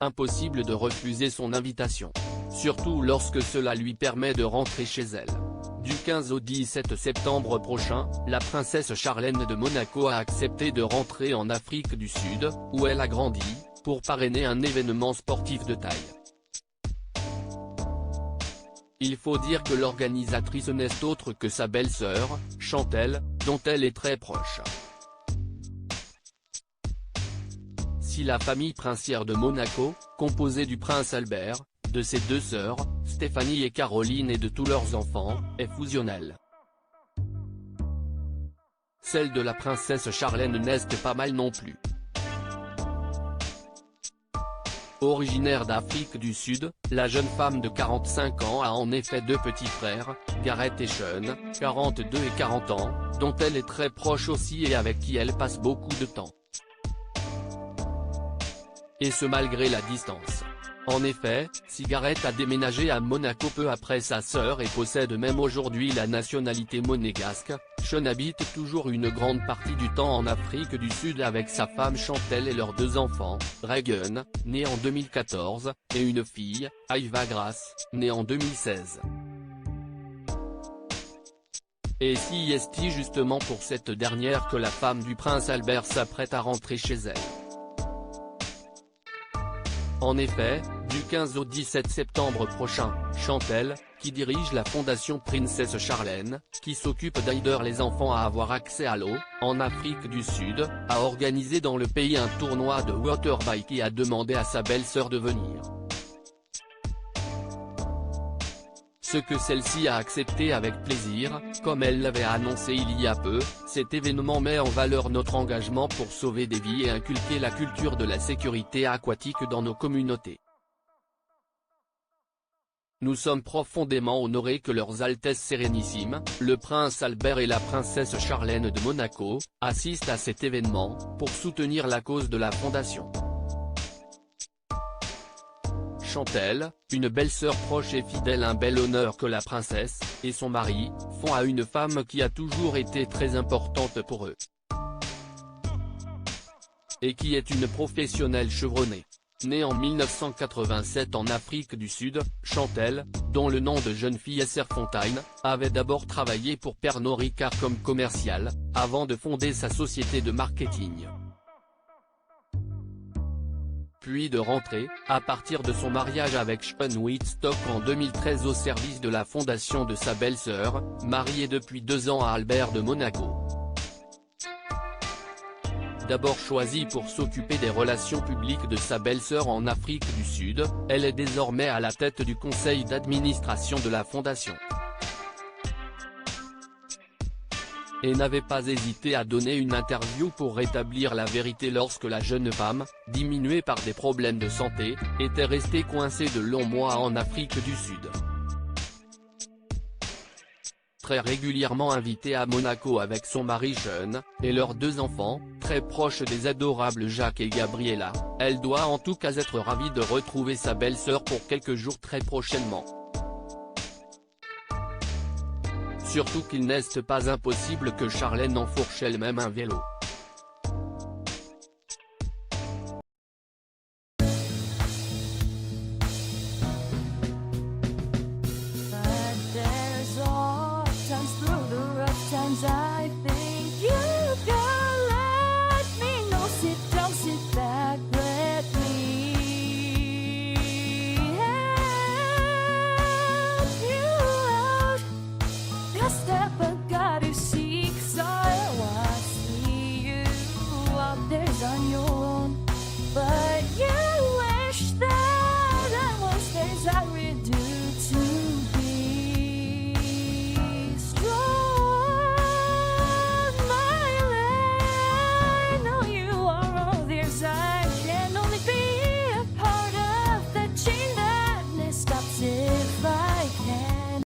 impossible de refuser son invitation. Surtout lorsque cela lui permet de rentrer chez elle. Du 15 au 17 septembre prochain, la princesse Charlène de Monaco a accepté de rentrer en Afrique du Sud, où elle a grandi, pour parrainer un événement sportif de taille. Il faut dire que l'organisatrice n'est autre que sa belle-sœur, Chantelle, dont elle est très proche. Si la famille princière de Monaco, composée du prince Albert, de ses deux sœurs, Stéphanie et Caroline et de tous leurs enfants, est fusionnelle, celle de la princesse Charlène n'est pas mal non plus. Originaire d'Afrique du Sud, la jeune femme de 45 ans a en effet deux petits frères, Gareth et Sean, 42 et 40 ans, dont elle est très proche aussi et avec qui elle passe beaucoup de temps. Et ce malgré la distance. En effet, si Gareth a déménagé à Monaco peu après sa sœur et possède même aujourd'hui la nationalité monégasque, Sean habite toujours une grande partie du temps en Afrique du Sud avec sa femme Chantelle et leurs deux enfants, Regan, né en 2014, et une fille, Aiva Grace, née en 2016. Et si est justement pour cette dernière que la femme du prince Albert s'apprête à rentrer chez elle. En effet, du 15 au 17 septembre prochain, Chantelle, qui dirige la fondation Princesse Charlène, qui s'occupe d'aider les enfants à avoir accès à l'eau, en Afrique du Sud, a organisé dans le pays un tournoi de waterbike et a demandé à sa belle-sœur de venir. Ce que celle-ci a accepté avec plaisir, comme elle l'avait annoncé il y a peu, cet événement met en valeur notre engagement pour sauver des vies et inculquer la culture de la sécurité aquatique dans nos communautés. Nous sommes profondément honorés que leurs Altesses Sérénissimes, le prince Albert et la princesse Charlène de Monaco, assistent à cet événement, pour soutenir la cause de la fondation. Chantelle, une belle-sœur proche et fidèle, un bel honneur que la princesse, et son mari, font à une femme qui a toujours été très importante pour eux. Et qui est une professionnelle chevronnée. Née en 1987 en Afrique du Sud, Chantelle, dont le nom de jeune fille est Serfontaine, avait d'abord travaillé pour Pernod Ricard comme commerciale, avant de fonder sa société de marketing. Puis de rentrer, à partir de son mariage avec Sean Whitstock en 2013 au service de la fondation de sa belle-sœur, mariée depuis 2 ans à Albert de Monaco. D'abord choisie pour s'occuper des relations publiques de sa belle-sœur en Afrique du Sud, elle est désormais à la tête du conseil d'administration de la fondation. Et n'avait pas hésité à donner une interview pour rétablir la vérité lorsque la jeune femme, diminuée par des problèmes de santé, était restée coincée de longs mois en Afrique du Sud. Très régulièrement invitée à Monaco avec son mari Sean, et leurs 2 enfants, très proches des adorables Jacques et Gabriella, elle doit en tout cas être ravie de retrouver sa belle-sœur pour quelques jours très prochainement. Surtout qu'il n'est pas impossible que Charlène enfourche elle-même un vélo. But there's all times through the rough times I think